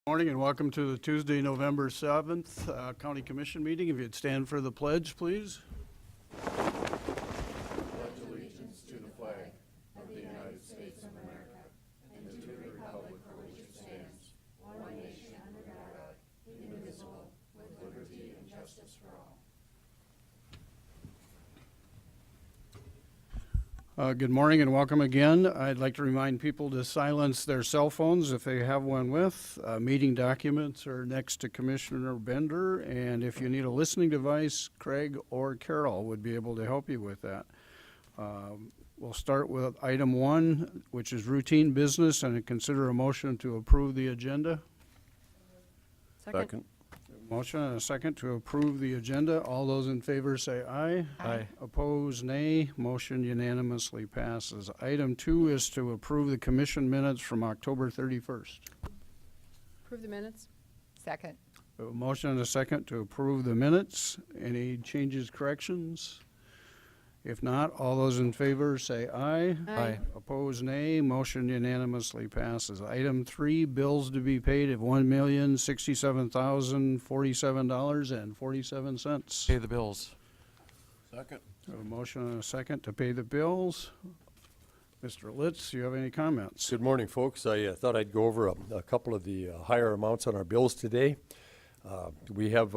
Morning and welcome to the Tuesday, November 7th County Commission meeting. If you'd stand for the pledge, please. Pledge allegiance to the flag of the United States of America and to the republic for which it stands, one nation under God, indivisible, with liberty and justice for all. Good morning and welcome again. I'd like to remind people to silence their cell phones if they have one with. Meeting documents are next to Commissioner Bender, and if you need a listening device, Craig or Carol would be able to help you with that. We'll start with item 1, which is routine business, and consider a motion to approve the agenda. Second. Motion and a second to approve the agenda. All those in favor say aye. Aye. Opposed, nay. Motion unanimously passes. Item 2 is to approve the commission minutes from October 31st. Approve the minutes. Second. A motion and a second to approve the minutes. Any changes, corrections? If not, all those in favor say aye. Aye. Opposed, nay. Motion unanimously passes. Item 3, bills to be paid of $1,067,047.47. Pay the bills. Second. A motion and a second to pay the bills. Mr. Litz, do you have any comments? Good morning, folks. I thought I'd go over a couple of the higher amounts on our bills today. We have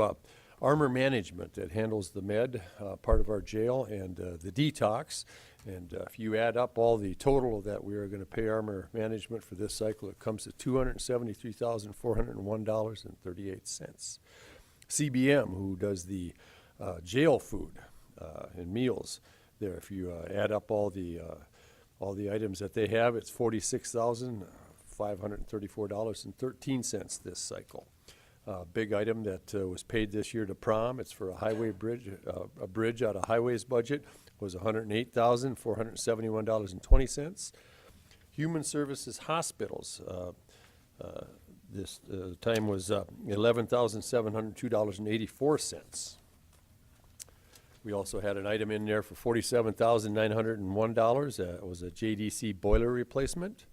Armor Management that handles the med part of our jail and the detox. And if you add up all the total that we are going to pay Armor Management for this cycle, it comes to $273,401.38. CBM, who does the jail food and meals, there, if you add up all the items that they have, it's $46,534.13 this cycle. Big item that was paid this year to prom. It's for a highway bridge, a bridge out of highways budget was $108,471.20. Human Services Hospitals, this time was $11,702.84. We also had an item in there for $47,901. It was a JDC boiler replacement.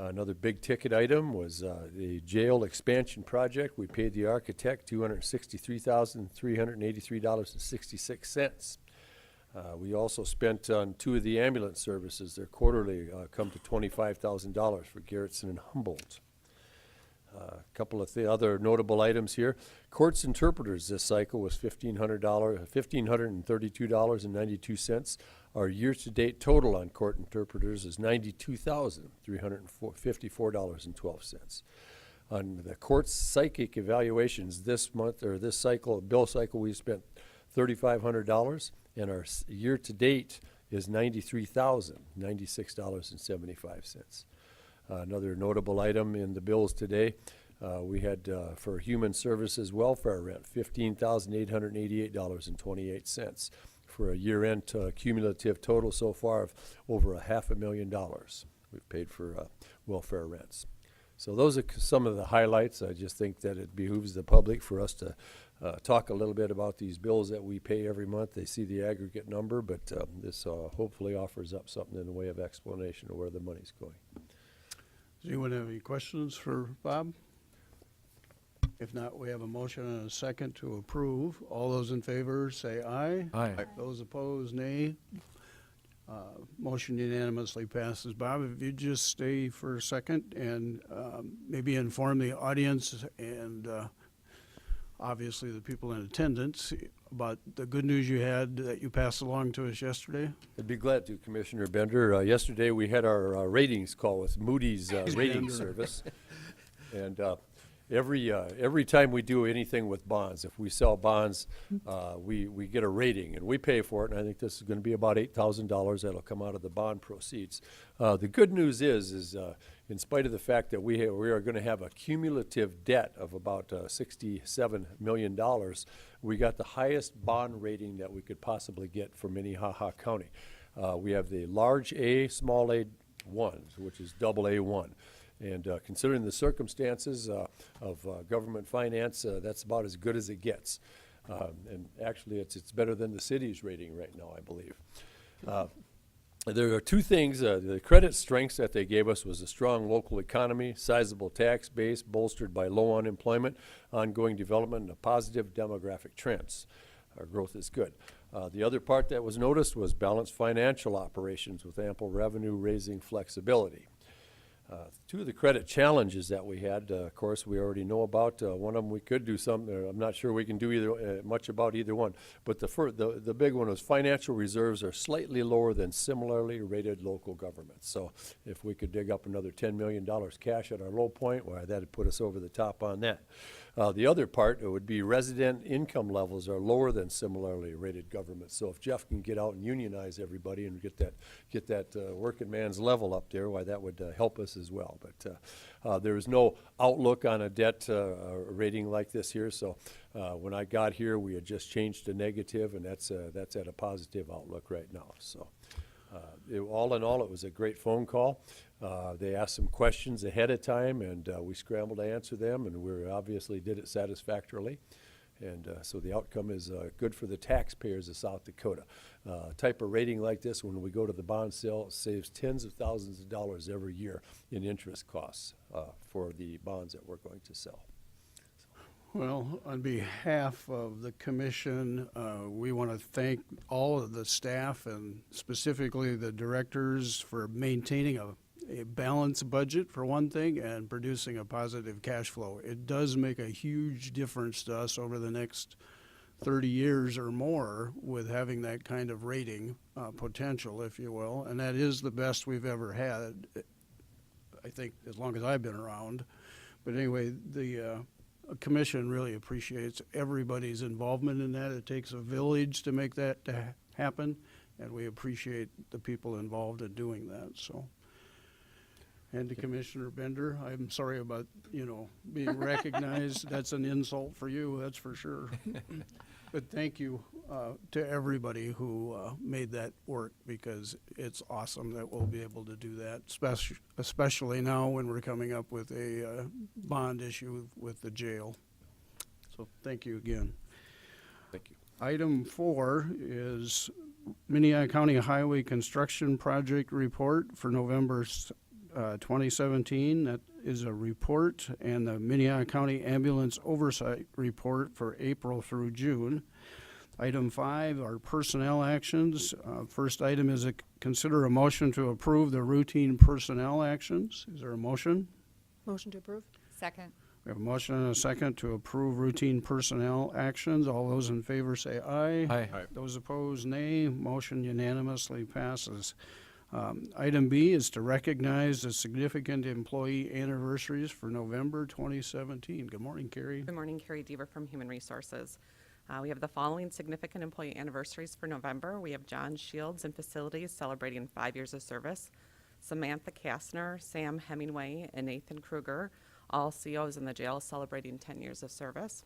Another big ticket item was the jail expansion project. We paid the architect $263,383.66. We also spent on 2 of the ambulance services. Their quarterly come to $25,000 for Garrettson and Humboldt. A couple of other notable items here. Courts interpreters this cycle was $1,532.92. Our year-to-date total on court interpreters is $92,354.12. On the court's psychic evaluations this month, or this cycle, bill cycle, we spent $3,500, and our year-to-date is $93,096.75. Another notable item in the bills today, we had for human services welfare rent, $15,888.28 for a year-end cumulative total so far of over $500,000 we've paid for welfare rents. So those are some of the highlights. I just think that it behooves the public for us to talk a little bit about these bills that we pay every month. They see the aggregate number, but this hopefully offers up something in the way of explanation of where the money's going. Does anyone have any questions for Bob? If not, we have a motion and a second to approve. All those in favor say aye. Aye. Those opposed, nay. Motion unanimously passes. Bob, if you just stay for a second and maybe inform the audience and obviously the people in attendance about the good news you had that you passed along to us yesterday. I'd be glad to, Commissioner Bender. Yesterday we had our ratings call with Moody's rating service. And every time we do anything with bonds, if we sell bonds, we get a rating and we pay for it. And I think this is going to be about $8,000 that'll come out of the bond proceeds. The good news is in spite of the fact that we are going to have a cumulative debt of about $67 million, we got the highest bond rating that we could possibly get for Minnehaha County. We have the large A, small A1, which is double A1. And considering the circumstances of government finance, that's about as good as it gets. And actually, it's better than the city's rating right now, I believe. There are two things. The credit strengths that they gave us was a strong local economy, sizable tax base bolstered by low unemployment, ongoing development, and positive demographic trends. Our growth is good. The other part that was noticed was balanced financial operations with ample revenue raising flexibility. Two of the credit challenges that we had, of course, we already know about. One of them we could do something. I'm not sure we can do either much about either one. But the big one was financial reserves are slightly lower than similarly rated local governments. So if we could dig up another $10 million cash at our low point, well, that would put us over the top on that. The other part, it would be resident income levels are lower than similarly rated governments. So if Jeff can get out and unionize everybody and get that working man's level up there, why that would help us as well. But there is no outlook on a debt rating like this here. So when I got here, we had just changed to negative, and that's at a positive outlook right now. So all in all, it was a great phone call. They asked some questions ahead of time, and we scrambled to answer them, and we obviously did it satisfactorily. And so the outcome is good for the taxpayers of South Dakota. Type of rating like this, when we go to the bond sale, saves tens of thousands of dollars every year in interest costs for the bonds that we're going to sell. Well, on behalf of the commission, we want to thank all of the staff and specifically the directors for maintaining a balanced budget for one thing and producing a positive cash flow. It does make a huge difference to us over the next 30 years or more with having that kind of rating potential, if you will, and that is the best we've ever had, I think, as long as I've been around. But anyway, the commission really appreciates everybody's involvement in that. It takes a village to make that happen, and we appreciate the people involved in doing that. So. And to Commissioner Bender, I'm sorry about, being recognized. That's an insult for you, that's for sure. But thank you to everybody who made that work, because it's awesome that we'll be able to do that, especially now when we're coming up with a bond issue with the jail. So thank you again. Thank you. Item 4 is Minnehaha County Highway Construction Project Report for November 2017. That is a report, and the Minnehaha County Ambulance Oversight Report for April through June. Item 5 are personnel actions. First item is consider a motion to approve the routine personnel actions. Is there a motion? Motion to approve. Second. We have a motion and a second to approve routine personnel actions. All those in favor say aye. Aye. Those opposed, nay. Motion unanimously passes. Item B is to recognize the significant employee anniversaries for November 2017. Good morning, Carrie. Good morning, Carrie Deaver from Human Resources. We have the following significant employee anniversaries for November. We have John Shields in Facilities celebrating 5 years of service, Samantha Kastner, Sam Hemingway, and Nathan Kruger, all COs in the jail celebrating 10 years of service.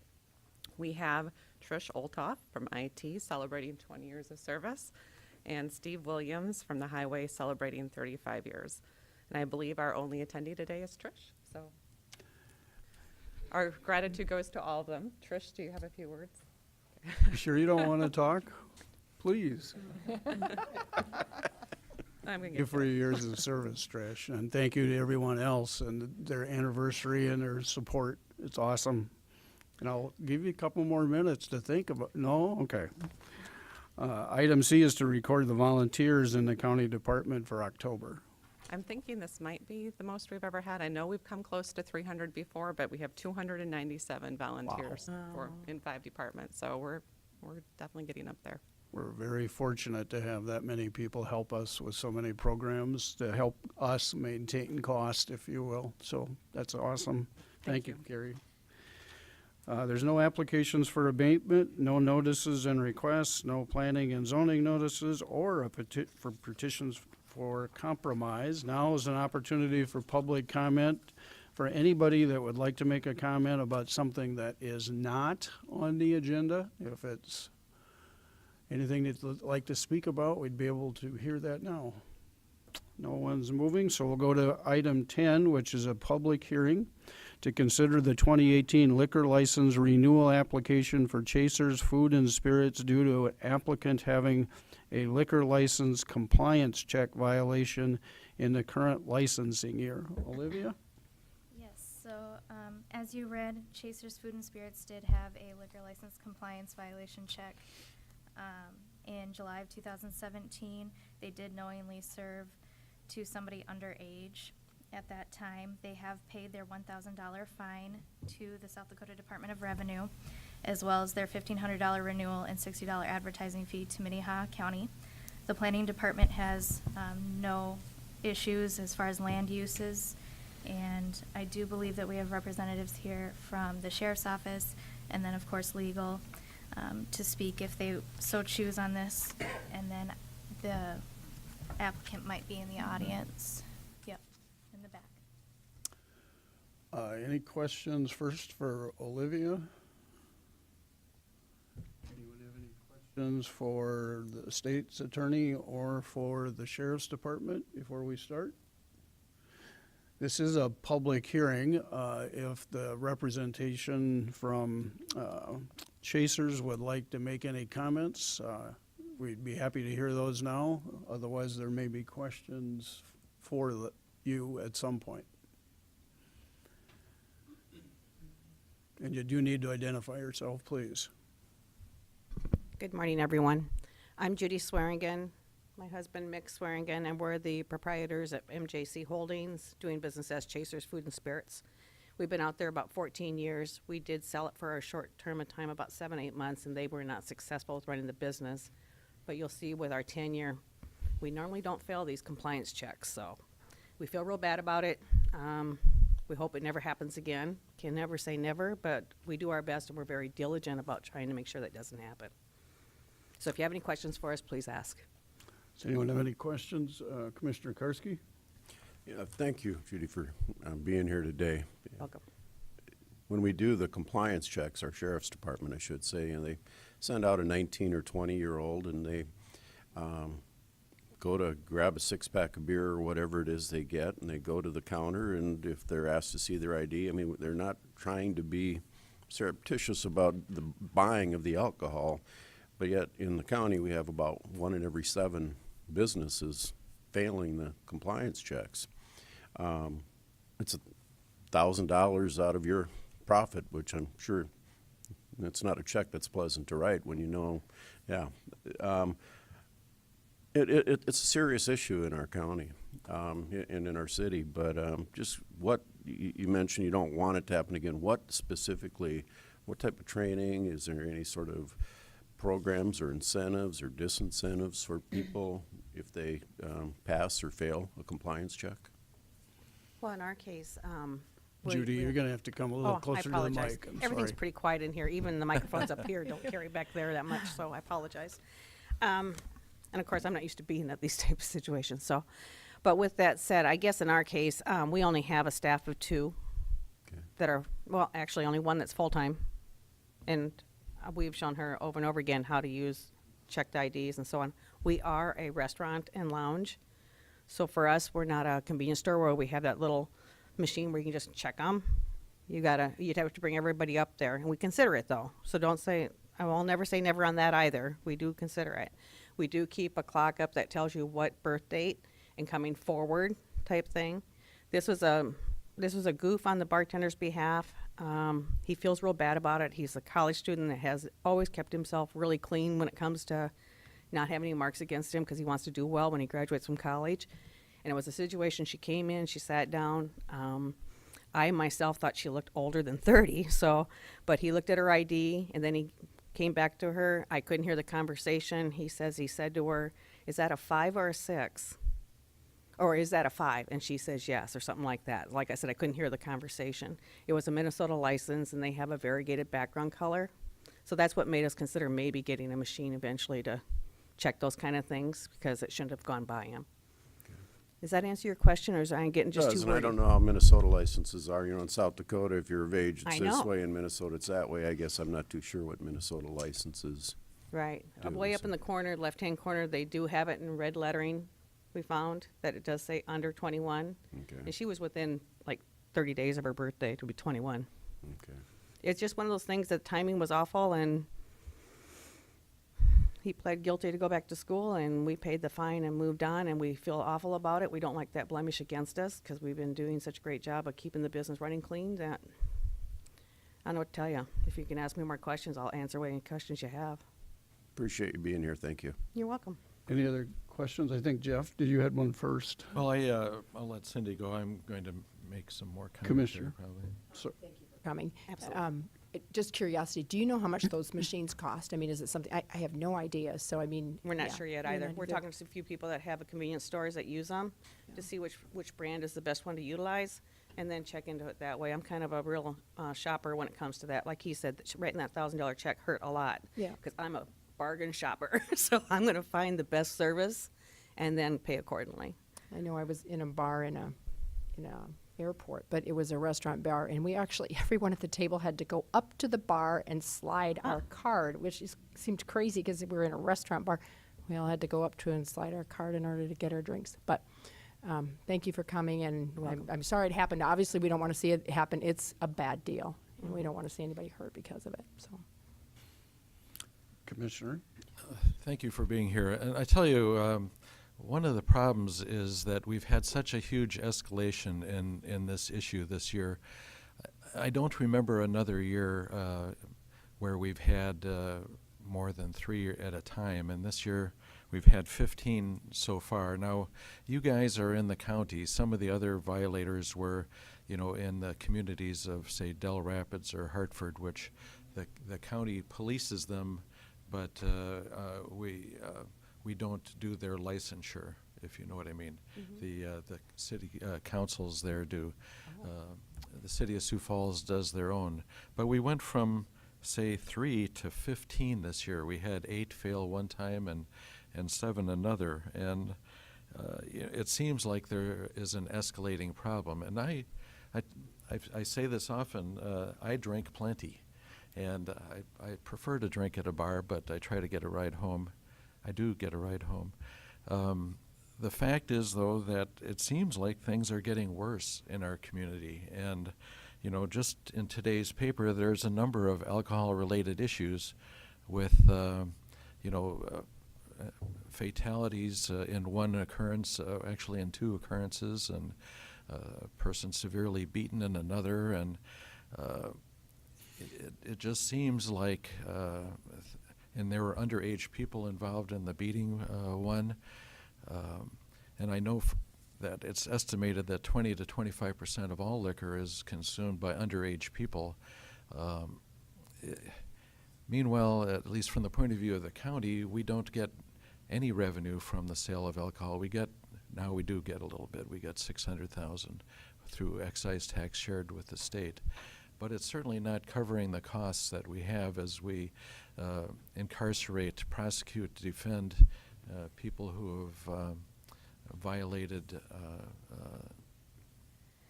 We have Trish Oltoff from IT celebrating 20 years of service, and Steve Williams from the Highway celebrating 35 years. And I believe our only attendee today is Trish. So our gratitude goes to all of them. Trish, do you have a few words? You sure you don't want to talk? Please. I'm going Thank you for your years of service, Trish, and thank you to everyone else and their anniversary and their support. It's awesome. And I'll give you a couple more minutes to think about. No? Okay. Item C is to record the volunteers in the county department for October. I'm thinking this might be the most we've ever had. I know we've come close to 300 before, but we have 297 volunteers in 5 departments. So we're definitely getting up there. We're very fortunate to have that many people help us with so many programs to help us maintain cost, if you will. So that's awesome. Thank you, Gary. There's no applications for abatement, no notices and requests, no planning and zoning notices, or for petitions for compromise. Now is an opportunity for public comment for anybody that would like to make a comment about something that is not on the agenda. If it's anything that you'd like to speak about, we'd be able to hear that now. No one's moving, so we'll go to item 10, which is a public hearing to consider the 2018 liquor license renewal application for Chasers Food and Spirits due to an applicant having a liquor license compliance check violation in the current licensing year. Olivia? Yes, so as you read, Chasers Food and Spirits did have a liquor license compliance violation check in July of 2017. They did knowingly serve to somebody underage at that time. They have paid their $1,000 fine to the South Dakota Department of Revenue, as well as their $1,500 renewal and $60 advertising fee to Minnehaha County. The planning department has no issues as far as land uses, and I do believe that we have representatives here from the sheriff's office and then of course legal to speak if they so choose on this, and then the applicant might be in the audience. Yep, in the back. Any questions first for Olivia? Anyone have any questions for the state's attorney or for the sheriff's department before we start? This is a public hearing. If the representation from Chasers would like to make any comments, we'd be happy to hear those now. Otherwise, there may be questions for you at some point. And you do need to identify yourself, please. Good morning, everyone. I'm Judy Swearingen, my husband Mick Swearingen, and we're the proprietors at MJC Holdings, doing business as Chasers Food and Spirits. We've been out there about 14 years. We did sell it for a short term of time, about 7-8 months, and they were not successful with running the business. But you'll see with our tenure, we normally don't fail these compliance checks, so we feel real bad about it. We hope it never happens again. Can never say never, but we do our best, and we're very diligent about trying to make sure that doesn't happen. So if you have any questions for us, please ask. Does anyone have any questions? Commissioner Karski? Yeah, thank you, Judy, for being here today. Welcome. When we do the compliance checks, our sheriff's department, I should say, and they send out a 19 or 20-year-old, and they go to grab a six-pack of beer or whatever it is they get, and they go to the counter, and if they're asked to see their ID, I mean, they're not trying to be surreptitious about the buying of the alcohol, but yet in the county we have about 1 in every 7 businesses failing the compliance checks. It's $1,000 out of your profit, which I'm sure that's not a check that's pleasant to write when you know, yeah. It's a serious issue in our county and in our city, but just what you mentioned, you don't want it to happen again. What specifically, what type of training, is there any sort of programs or incentives or disincentives for people if they pass or fail a compliance check? Well, in our case, Judy, you're going to have to come a little I closer to the apologize. mic. I'm Everything's sorry. pretty quiet in here. Even the microphones up here don't carry back there that much, so I apologize. And of course, I'm not used to being at these type of situations. So, but with that said, I guess in our case, we only have a staff of 2 that are, well, actually only one that's full-time. And we've shown her over and over again how to use checked IDs and so on. We are a restaurant and lounge. So for us, we're not a convenience store where we have that little machine where you can just check them. You'd have to bring everybody up there. And we consider it, though. So don't say, I will never say never on that either. We do consider it. We do keep a clock up that tells you what birth date and coming forward type thing. This was a goof on the bartender's behalf. He feels real bad about it. He's a college student that has always kept himself really clean when it comes to not having any marks against him because he wants to do well when he graduates from college. And it was a situation, she came in, she sat down. I myself thought she looked older than 30, but he looked at her ID and then he came back to her. I couldn't hear the conversation. He said to her, "Is that a 5 or a 6? Or is that a 5?" And she says yes, or something like that. Like I said, I couldn't hear the conversation. It was a Minnesota license, and they have a variegated background color. So that's what made us consider maybe getting a machine eventually to check those kind of things, because it shouldn't have gone by him. Does that answer your question, or is I getting just too And I wordy? don't know how Minnesota licenses are. You know, in South Dakota, if you're of age, I it's know. this way. In Minnesota, it's that way. I guess I'm not too sure what Minnesota licenses. Right. do, Way up so- in the corner, left-hand corner, they do have it in red lettering. We found that it does say under 21. Okay. And she was within like 30 days of her birthday to be 21. Okay. It's just one of those things that timing was awful, and he pled guilty to go back to school, and we paid the fine and moved on, and we feel awful about it. We don't like that blemish against us because we've been doing such a great job of keeping the business running clean that I don't know what to tell you. If you can ask me more questions, I'll answer any questions you have. Appreciate you being here. Thank you. You're welcome. Any other questions? I think, Jeff, did you had one first? Well, I'll let Cindy go. I'm going to make some more comments there, Commissioner. probably. So, Coming. Absolutely. Just curiosity, do you know how much those machines cost? I mean, is it something, I have no idea, so I mean. We're not yeah, sure yet you're either. not We're either. talking to a few people that have a convenience stores that use them to see which brand is the best one to utilize, and then check into it that way. I'm kind of a real shopper when it comes to that. Like he said, writing that $1,000 check hurt a lot. Yeah. Because I'm a bargain shopper, so I'm going to find the best service and then pay accordingly. I know I was in a bar in a airport, but it was a restaurant bar, and we actually, everyone at the table had to go up to the bar and slide our card, which seemed crazy because we were in a restaurant bar. We all had to go up to and slide our card in order to get our drinks. But thank you for coming, and I'm sorry it happened. Obviously, we don't want to see it happen. It's a bad deal, and we don't want to see anybody hurt because of it. So. Commissioner? Thank you for being here. And I tell you, one of the problems is that we've had such a huge escalation in this issue this year. I don't remember another year where we've had more than 3 at a time, and this year we've had 15 so far. Now, you guys are in the county. Some of the other violators were, in the communities of, say, Del Rapids or Hartford, which the county polices them, but we don't do their licensure, if you know what I mean. The city councils there do. The city of Sioux Falls does their own. But we went from, say, 3 to 15 this year. We had 8 fail one time and 7 another. And it seems like there is an escalating problem. And I say this often, I drink plenty. And I prefer to drink at a bar, but I try to get a ride home. I do get a ride home. The fact is, though, that it seems like things are getting worse in our community. And, just in today's paper, there's a number of alcohol-related issues with, fatalities in one occurrence, actually in 2 occurrences, and a person severely beaten in another. And it just seems like, and there were underage people involved in the beating one, and I know that it's estimated that 20 to 25% of all liquor is consumed by underage people. Meanwhile, at least from the point of view of the county, we don't get any revenue from the sale of alcohol. We do get a little bit. We get $600,000 through excise tax shared with the state. But it's certainly not covering the costs that we have as we incarcerate, prosecute, defend people who have violated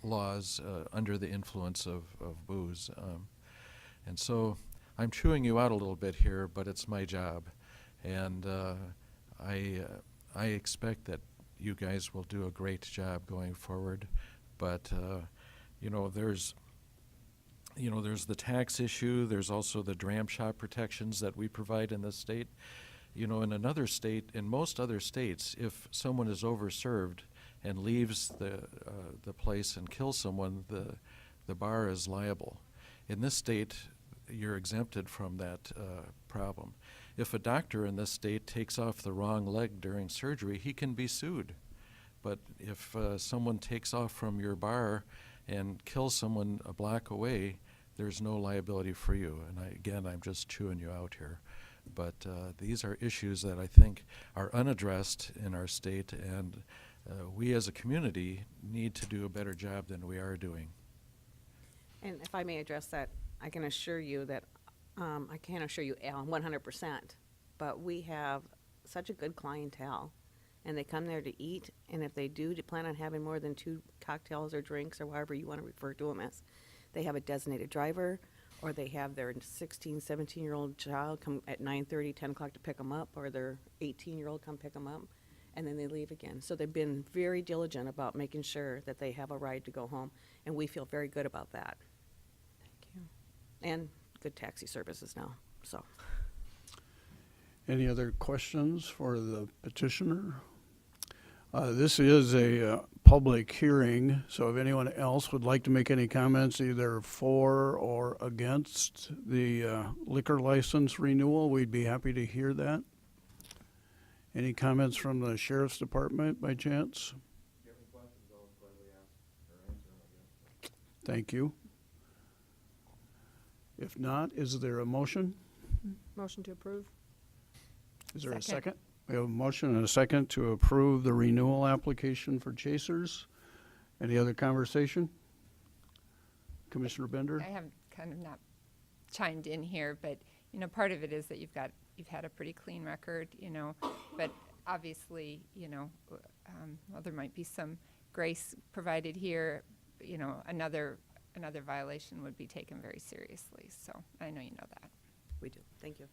laws under the influence of booze. And so I'm chewing you out a little bit here, but it's my job. And I expect that you guys will do a great job going forward. But, there's the tax issue. There's also the dram shop protections that we provide in this state. In another state, in most other states, if someone is overserved and leaves the place and kills someone, the bar is liable. In this state, you're exempted from that problem. If a doctor in this state takes off the wrong leg during surgery, he can be sued. But if someone takes off from your bar and kills someone a block away, there's no liability for you. And I'm just chewing you out here. But these are issues that I think are unaddressed in our state, and we as a community need to do a better job than we are doing. And if I may address that, I can assure you that, I can't assure you 100%, but we have such a good clientele, and they come there to eat, and if they do plan on having more than 2 cocktails or drinks or however you want to refer to them as, they have a designated driver, or they have their 16, 17-year-old child come at 9:30, 10 o'clock to pick them up, or their 18-year-old come pick them up. and then they leave again. So they've been very diligent about making sure that they have a ride to go home, and we feel very good about that. Thank you. And good taxi services now, so. Any other questions for the petitioner? This is a public hearing, so if anyone else would like to make any comments either for or against the liquor license renewal, we'd be happy to hear that. Any comments from the sheriff's department by chance? Thank you. If not, is there a motion? Motion to approve? Is there a Second. second? We have a motion and a second to approve the renewal application for Chasers. Any other conversation? Commissioner Bender? I have kind of not chimed in here, but, you know, part of it is that you've had a pretty clean record, you know, but obviously, you know, well, there might be some grace provided here, you know, another violation would be taken very seriously. So I know you know that. We do. Thank you.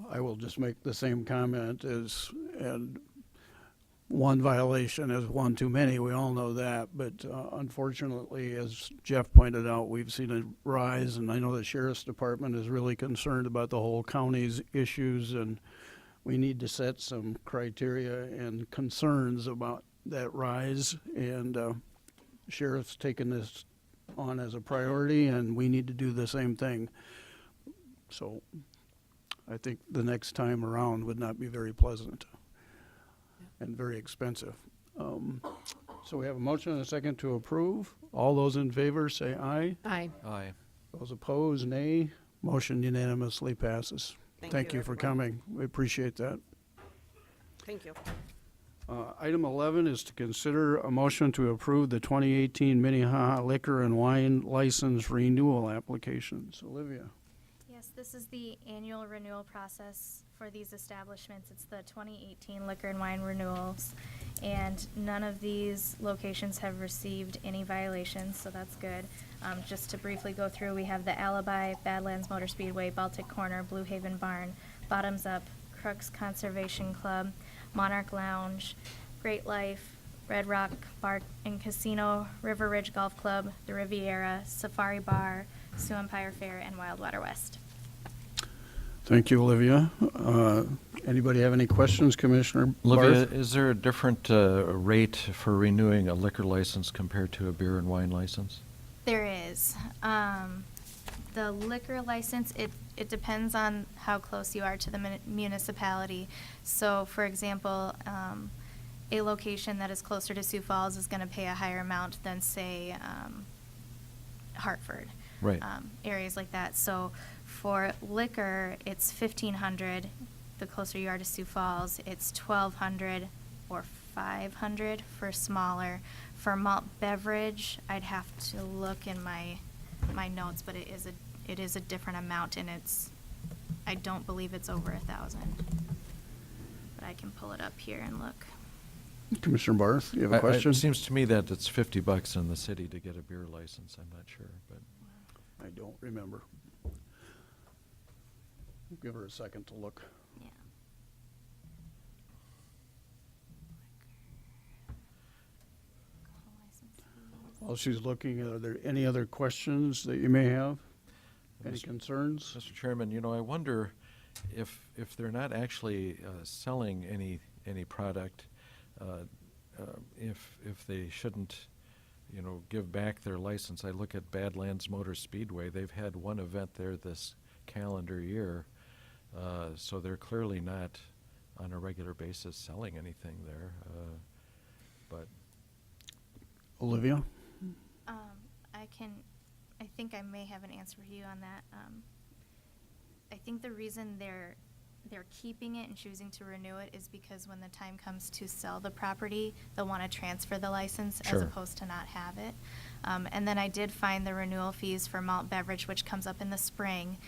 I will just make the same comment and one violation is one too many, we all know that, but unfortunately, as Jeff pointed out, we've seen a rise, and I know the sheriff's department is really concerned about the whole county's issues, and we need to set some criteria and concerns about that rise, and sheriff's taken this on as a priority, and we need to do the same thing. So I think the next time around would not be very pleasant and very expensive. So we have a motion and a second to approve. All those in favor say aye. Aye. Aye. Those opposed, nay. Motion unanimously passes. Thank you for everyone. coming. We appreciate that. Thank you. Item 11 is to consider a motion to approve the 2018 Minnehaha liquor and wine license renewal applications. Olivia. Yes, this is the annual renewal process for these establishments. It's the 2018 liquor and wine renewals, and none of these locations have received any violations, so that's good. Just to briefly go through, we have the Alibi, Badlands Motor Speedway, Baltic Corner, Blue Haven Barn, Bottoms Up, Crooks Conservation Club, Monarch Lounge, Great Life, Red Rock Bar and Casino, River Ridge Golf Club, the Riviera, Safari Bar, Sioux Empire Fair, and Wildwater West. Thank you, Olivia. Anybody have any questions, Commissioner Olivia, Barth? is there a different rate for renewing a liquor license compared to a beer and wine license? There is. The liquor license, it depends on how close you are to the municipality. So, for example, a location that is closer to Sioux Falls is going to pay a higher amount than, say, Hartford. Right. Areas like that. So, for liquor, it's $1,500. The closer you are to Sioux Falls, it's $1,200 or $500 for smaller. For malt beverage, I'd have to look in my notes, but it is a different amount, and I don't believe it's over $1,000. But I can pull it up here and look. Commissioner Barth, you have a question? It seems to me that it's $50 in the city to get a beer license. I'm not sure, but. I don't remember. Give her a second to look. Yeah. While she's looking, are there any other questions that you may have? Any Mr. concerns? Mr. Chairman, you know, I wonder if they're not actually selling any product, if they shouldn't, you know, give back their license. I look at Badlands Motor Speedway. They've had one event there this calendar year, so they're clearly not on a regular basis selling anything there. But Olivia? I think I may have an answer for you on that. I think the reason they're keeping it and choosing to renew it is because when the time comes to sell the property, they'll want to transfer the license as Sure. opposed to not have it. And then I did find the renewal fees for malt beverage, which comes up in the spring.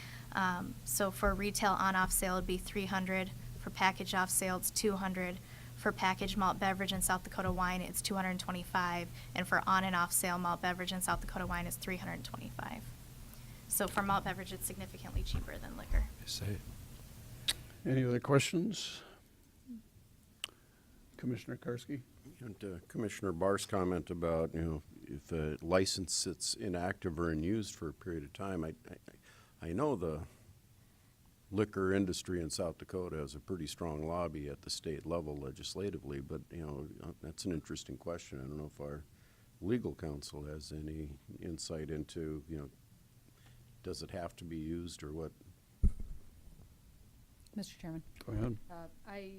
So for retail on-off sale, it'd be $300. For package off sale, it's $200. For packaged malt beverage in South Dakota wine, it's $225. And for on and off sale malt beverage in South Dakota wine, it's $325. So for malt beverage, it's significantly cheaper than liquor. I say, Any other questions? Commissioner Karski? And Commissioner Barr's comment about, if a license sits inactive or unused for a period of time, I know the liquor industry in South Dakota has a pretty strong lobby at the state level legislatively, but, that's an interesting question. I don't know if our legal counsel has any insight into, does it have to be used or what? Mr. Chairman, Go ahead. I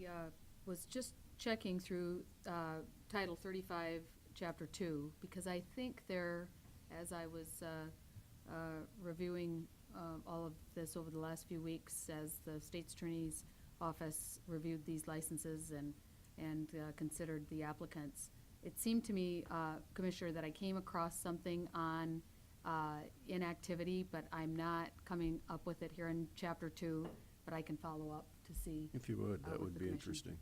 was just checking through Title 35, Chapter 2, because I think there, as I was reviewing all of this over the last few weeks, as the state's attorney's office reviewed these licenses and considered the applicants, it seemed to me, Commissioner, that I came across something on inactivity, but I'm not coming up with it here in Chapter 2, but I can follow up to see. If you would, that with would the be commission. interesting.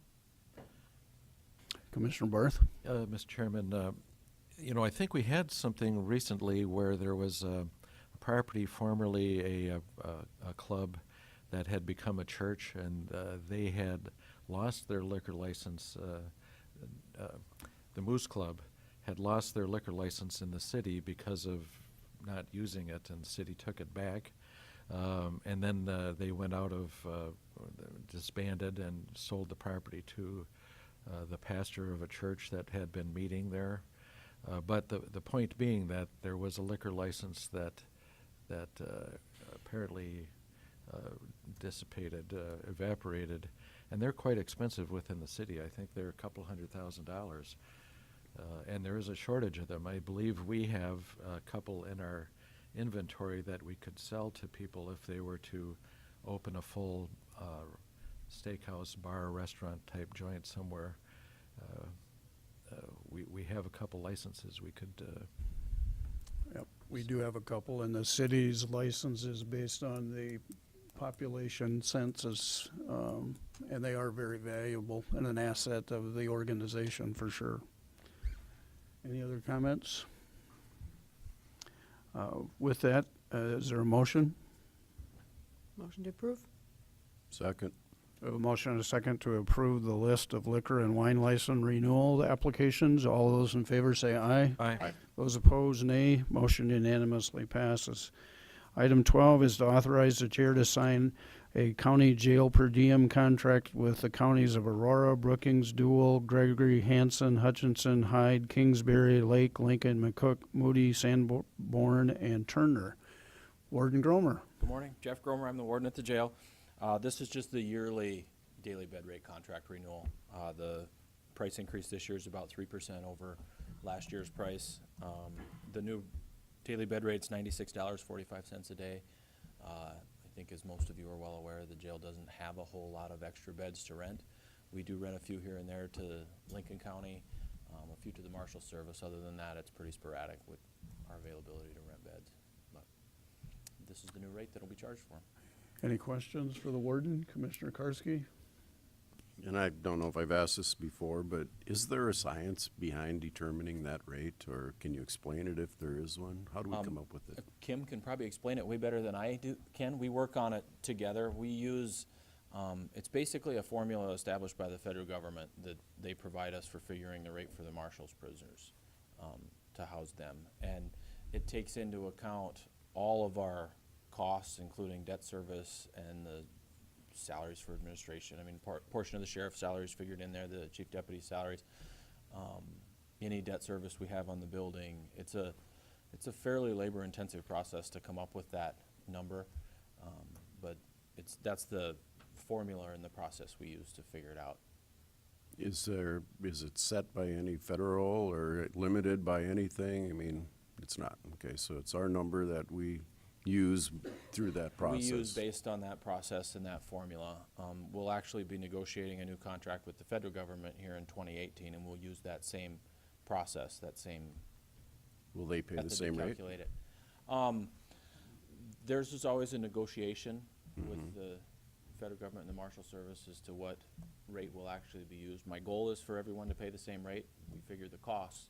Commissioner Barth? Mr. Chairman, I think we had something recently where there was a property formerly a club that had become a church, and they had lost their liquor license. The Moose Club had lost their liquor license in the city because of not using it, and the city took it back. And then they went out of, disbanded and sold the property to the pastor of a church that had been meeting there. But the point being that there was a liquor license that apparently dissipated, evaporated, and they're quite expensive within the city. I think they're a couple $100,000. And there is a shortage of them. I believe we have a couple in our inventory that we could sell to people if they were to open a full steakhouse, bar, restaurant type joint somewhere. We have a couple licenses we could. Yep, we do have a couple, and the city's license is based on the population census, and they are very valuable and an asset of the organization for sure. Any other comments? With that, is there a motion? Motion to approve? Second. We have a motion and a second to approve the list of liquor and wine license renewal applications. All those in favor say aye. Aye. Those opposed, nay. Motion unanimously passes. Item 12 is to authorize the chair to sign a county jail per diem contract with the counties of Aurora, Brookings, Dual, Gregory, Hanson, Hutchinson, Hyde, Kingsbury, Lake, Lincoln, McCook, Moody, Sanborn, and Turner. Warden Gromer. Good morning, Jeff Gromer, I'm the warden at the jail. This is just the yearly daily bed rate contract renewal. The price increase this year is about 3% over last year's price. The new daily bed rate's $96.45 a day. I think as most of you are well aware, the jail doesn't have a whole lot of extra beds to rent. We do rent a few here and there to Lincoln County, a few to the Marshal Service. Other than that, it's pretty sporadic with our availability to rent beds. But this is the new rate that'll be charged for. Any questions for the warden, Commissioner Karski? And I don't know if I've asked this before, but is there a science behind determining that rate, or can you explain it if there is one? How do we come up with it? Kim can probably explain it way better than I do. Ken, we work on it together. We use, it's basically a formula established by the federal government that they provide us for figuring the rate for the marshal's prisoners to house them. And it takes into account all of our costs, including debt service and the salaries for administration. I mean, portion of the sheriff's salaries figured in there, the chief deputy's salaries, any debt service we have on the building. It's a fairly labor-intensive process to come up with that number, but that's the formula and the process we use to figure it out. Is it set by any federal or limited by anything? I mean, it's not. Okay, so it's our number that we use through that process. We use based on that process and that formula. We'll actually be negotiating a new contract with the federal government here in 2018, and we'll use that same process, that same Will they pay the method to same rate? calculate it. There's just always a negotiation with the federal government and the Marshal Service as to what rate will actually be used. My goal is for everyone to pay the same rate. We figure the costs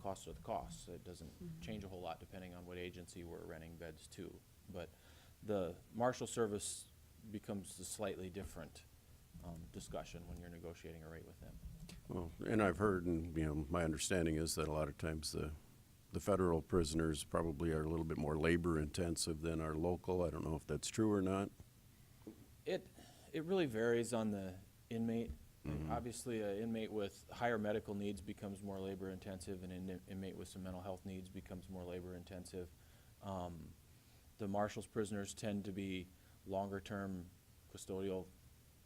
are the costs. It doesn't change a whole lot depending on what agency we're renting beds to. But the Marshal Service becomes a slightly different discussion when you're negotiating a rate with them. Well, and I've heard, and, my understanding is that a lot of times the federal prisoners probably are a little bit more labor intensive than our local. I don't know if that's true or not. It really varies on the inmate. Obviously, an inmate with higher medical needs becomes more labor intensive, and an inmate with some mental health needs becomes more labor intensive. The Marshals prisoners tend to be longer term custodial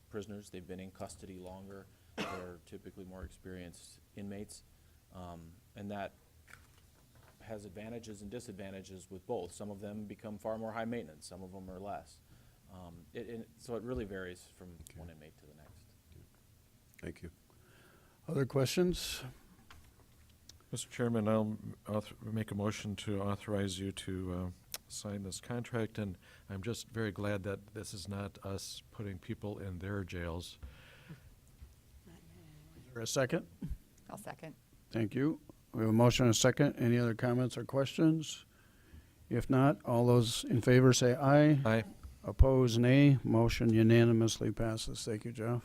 prisoners. They've been in custody longer. They're typically more experienced inmates, and that has advantages and disadvantages with both. Some of them become far more high maintenance, some of them are less. So it really varies from one inmate to the next. Thank you. Other questions? Mr. Chairman, I'll make a motion to authorize you to sign this contract, and I'm just very glad that this is not us putting people in their jails. Is there a second? I'll second. Thank you. We have a motion and a second. Any other comments or questions? If not, all those in favor say aye. Aye. Opposed, nay. Motion unanimously passes. Thank you, Jeff.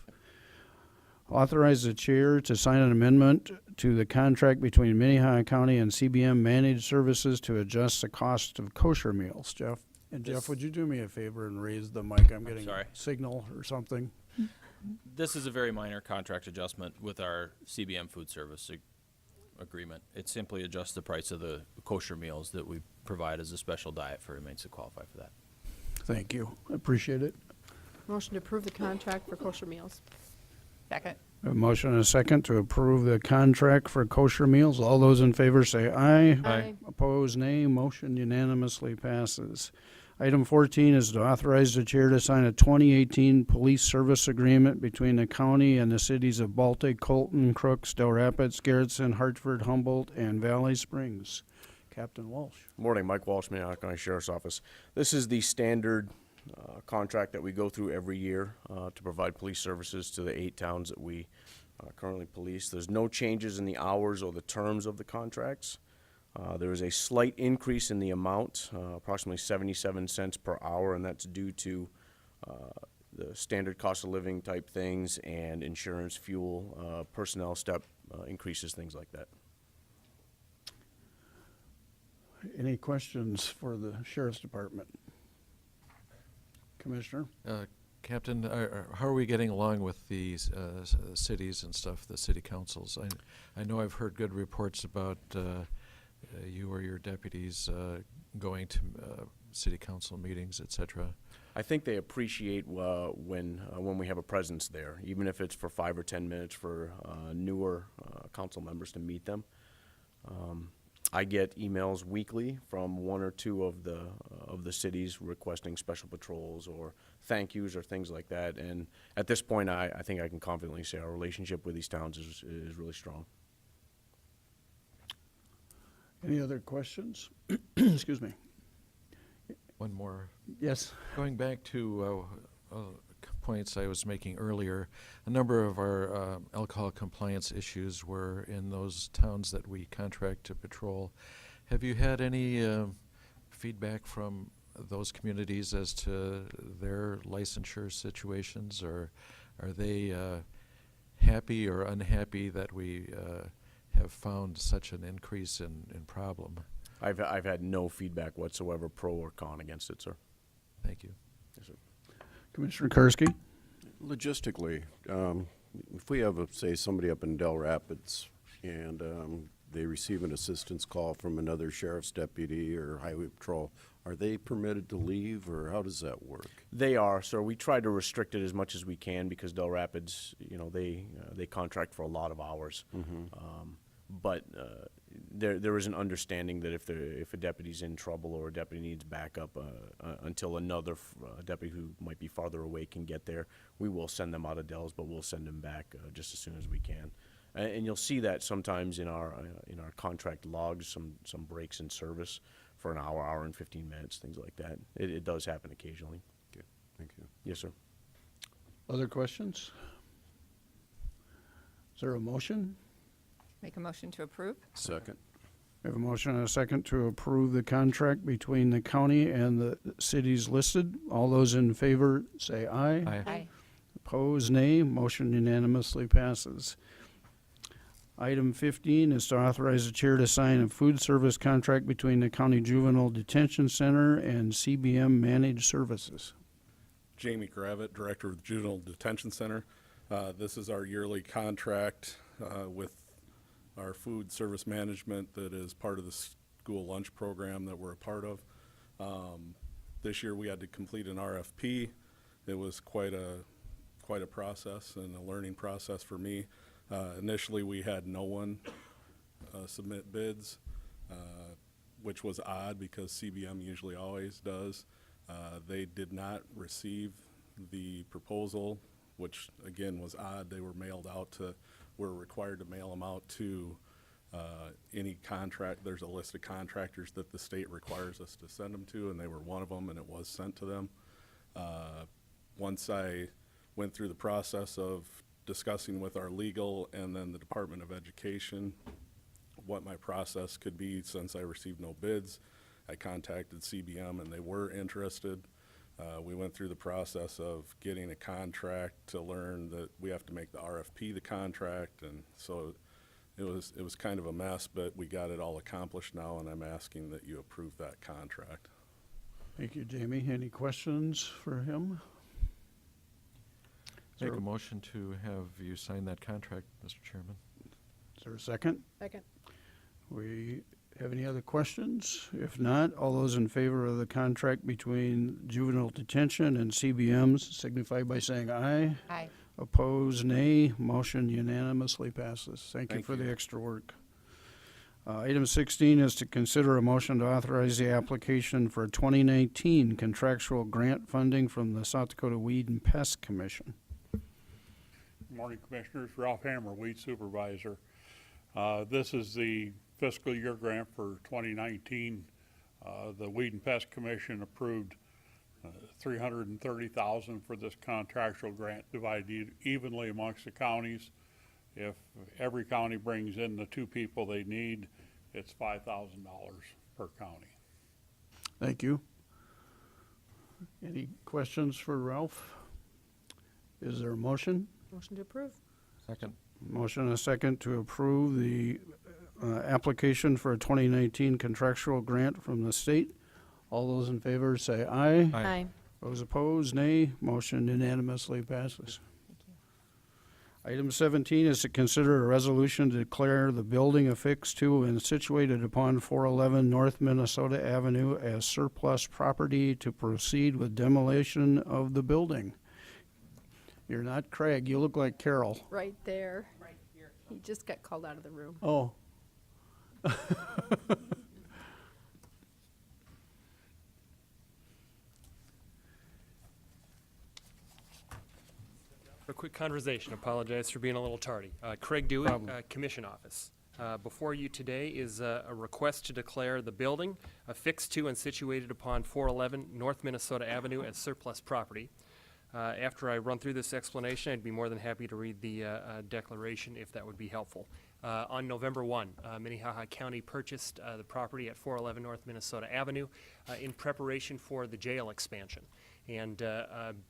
Authorize the chair to sign an amendment to the contract between Minnehaha County and CBM Managed Services to adjust the cost of kosher meals. Jeff? And Jeff, This- would you do me a favor and raise the mic? I'm getting sorry. a signal or something. This is a very minor contract adjustment with our CBM food service agreement. It simply adjusts the price of the kosher meals that we provide as a special diet for inmates that qualify for that. Thank you. I appreciate it. Motion to approve the contract for kosher meals. Second. A motion and a second to approve the contract for kosher meals. All those in favor say aye. Aye. Opposed, nay. Motion unanimously passes. Item 14 is to authorize the chair to sign a 2018 police service agreement between the county and the cities of Baltic, Colton, Crooks, Del Rapids, Garrettson, Hartford, Humboldt, and Valley Springs. Captain Walsh. Morning, Mike Walsh, Minnehaha County Sheriff's Office. This is the standard contract that we go through every year to provide police services to the 8 towns that we currently police. There's no changes in the hours or the terms of the contracts. There is a slight increase in the amount, approximately 77 cents per hour, and that's due to the standard cost of living type things and insurance, fuel, personnel step increases, things like that. Any questions for the Sheriff's Department? Commissioner? Captain, how are we getting along with these cities and stuff, the city councils? I know I've heard good reports about you or your deputies going to city council meetings, et cetera. I think they appreciate when we have a presence there, even if it's for 5 or 10 minutes for newer council members to meet them. I get emails weekly from 1 or 2 of the cities requesting special patrols or thank yous or things like that. And at this point, I think I can confidently say our relationship with these towns is really strong. Any other questions? Excuse me. One more. Yes. Going back to points I was making earlier, a number of our alcohol compliance issues were in those towns that we contract to patrol. Have you had any feedback from those communities as to their licensure situations, or are they happy or unhappy that we have found such an increase in problem? I've had no feedback whatsoever, pro or con, against it, sir. Thank you. Yes, sir. Commissioner Karski? Logistically, if we have, say, somebody up in Del Rapids and they receive an assistance call from another sheriff's deputy or highway patrol, are they permitted to leave, or how does that work? They are, sir. We try to restrict it as much as we can because Del Rapids, they contract for a lot of hours. But there is an understanding that if a deputy's in trouble or a deputy needs backup until another deputy who might be farther away can get there, we will send them out of Del's, but we'll send them back just as soon as we can. And you'll see that sometimes in our contract logs, some breaks in service for an hour and 15 minutes, things like that. It does happen occasionally. Okay, thank you. Yes, sir. Other questions? Is there a motion? Make a motion to approve? Second. We have a motion and a second to approve the contract between the county and the cities listed. All those in favor say aye. Aye. Aye. Opposed, nay. Motion unanimously passes. Item 15 is to authorize the chair to sign a food service contract between the County Juvenile Detention Center and CBM Managed Services. Jamie Gravitt, Director of the Juvenile Detention Center. This is our yearly contract with our food service management that is part of the school lunch program that we're a part of. This year we had to complete an RFP. It was quite a process and a learning process for me. Initially we had no one submit bids, which was odd because CBM usually always does. They did not receive the proposal, which again was odd. They were mailed out to, we're required to mail them out to any contract. There's a list of contractors that the state requires us to send them to, and they were one of them, and it was sent to them. Once I went through the process of discussing with our legal and then the Department of Education what my process could be since I received no bids, I contacted CBM and they were interested. We went through the process of getting a contract to learn that we have to make the RFP the contract, and so it was kind of a mess, but we got it all accomplished now, and I'm asking that you approve that contract. Thank you, Jamie. Any questions for him? Make a motion to have you sign that contract, Mr. Chairman. Is there a second? Second. We have any other questions? If not, all those in favor of the contract between juvenile detention and CBMs signify by saying aye. Aye. Opposed, nay. Motion unanimously passes. Thank you Thank for you. the extra work. Item 16 is to consider a motion to authorize the application for 2019 contractual grant funding from the South Dakota Weed and Pest Commission. Good morning, Commissioners. Ralph Hammer, Weed Supervisor. This is the fiscal year grant for 2019. The Weed and Pest Commission approved $330,000 for this contractual grant, divided evenly amongst the counties. If every county brings in the 2 people they need, it's $5,000 per county. Thank you. Any questions for Ralph? Is there a motion? Motion to approve. Second. Motion and a second to approve the application for a 2019 contractual grant from the state. All those in favor say aye. Aye. Those opposed, nay. Motion unanimously passes. Item 17 is to consider a resolution to declare the building affixed to and situated upon 411 North Minnesota Avenue as surplus property to proceed with demolition of the building. You're not Craig, you look like Carol. Right there. Right here. He just got called out of the room. Oh. A quick conversation. Apologize for being a little tardy. Craig Dewey, Commission Office. Before you today is a request to declare the building affixed to and situated upon 411 North Minnesota Avenue as surplus property. After I run through this explanation, I'd be more than happy to read the declaration if that would be helpful. On November 1, Minnehaha County purchased the property at 411 North Minnesota Avenue in preparation for the jail expansion. And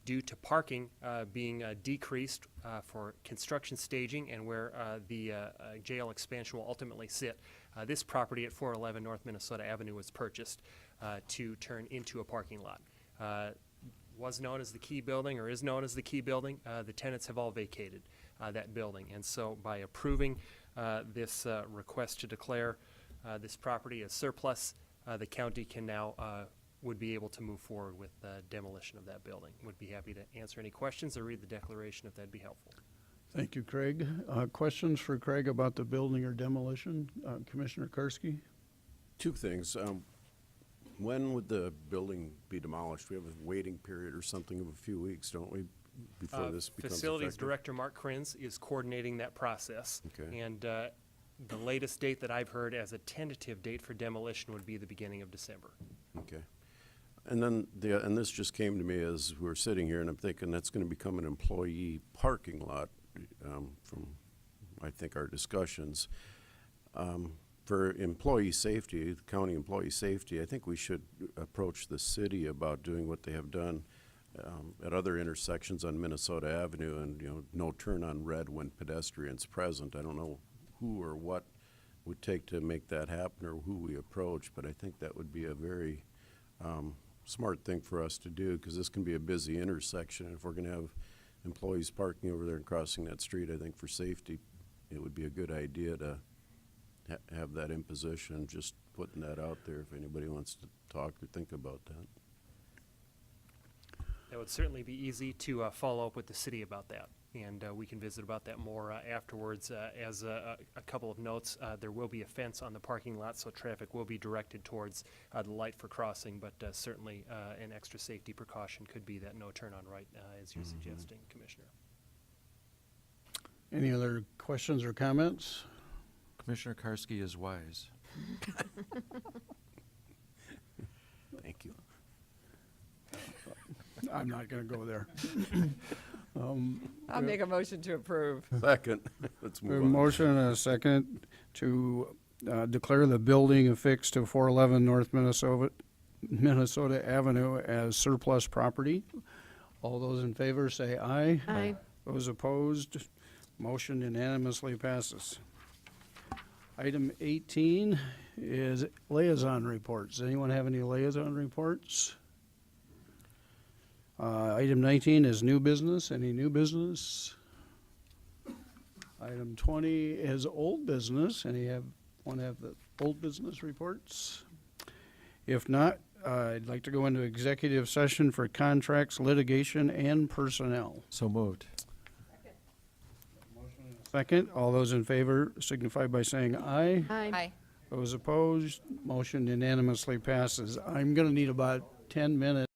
due to parking being decreased for construction staging and where the jail expansion will ultimately sit, this property at 411 North Minnesota Avenue was purchased to turn into a parking lot. Was known as the Key Building, or is known as the Key Building. The tenants have all vacated that building. And so by approving this request to declare this property as surplus, the county can now would be able to move forward with demolition of that building. Would be happy to answer any questions or read the declaration if that'd be helpful. Thank you, Craig. Questions for Craig about the building or demolition? Commissioner Karski? 2 things. When would the building be demolished? We have a waiting period or something of a few weeks, don't we, before this becomes Facilities effective? Director Mark Krenz is coordinating that process. Okay. And the latest date that I've heard as a tentative date for demolition would be the beginning of December. Okay. And then and this just came to me as we were sitting here, and I'm thinking that's going to become an employee parking lot from, I think, our discussions. For employee safety, county employee safety, I think we should approach the city about doing what they have done at other intersections on Minnesota Avenue, and no turn on red when pedestrians present. I don't know who or what would take to make that happen or who we approach, but I think that would be a very smart thing for us to do, because this can be a busy intersection. If we're going to have employees parking over there and crossing that street, I think for safety, it would be a good idea to have that imposition. Just putting that out there if anybody wants to talk or think about that. That would certainly be easy to follow up with the city about that, and we can visit about that more afterwards. As a couple of notes, there will be a fence on the parking lot, so traffic will be directed towards the light for crossing, but certainly an extra safety precaution could be that no turn on right, as you're suggesting, Commissioner. Any other questions or comments? Commissioner Karski is wise. Thank you. I'm not going to go there. I'll make a motion to approve. Second. Let's We have move a on. motion and a second to declare the building affixed to 411 North Minnesota Avenue as surplus property. All those in favor say aye. Aye. Those opposed, motion unanimously passes. Item 18 is liaison reports. Anyone have any liaison reports? Item 19 is new business. Any new business? Item 20 is old business. Want to have the old business reports? If not, I'd like to go into executive session for contracts, litigation, and personnel. So moved. Second, all those in favor signify by saying aye. Aye. Those opposed, motion unanimously passes. I'm going to need about 10 minutes.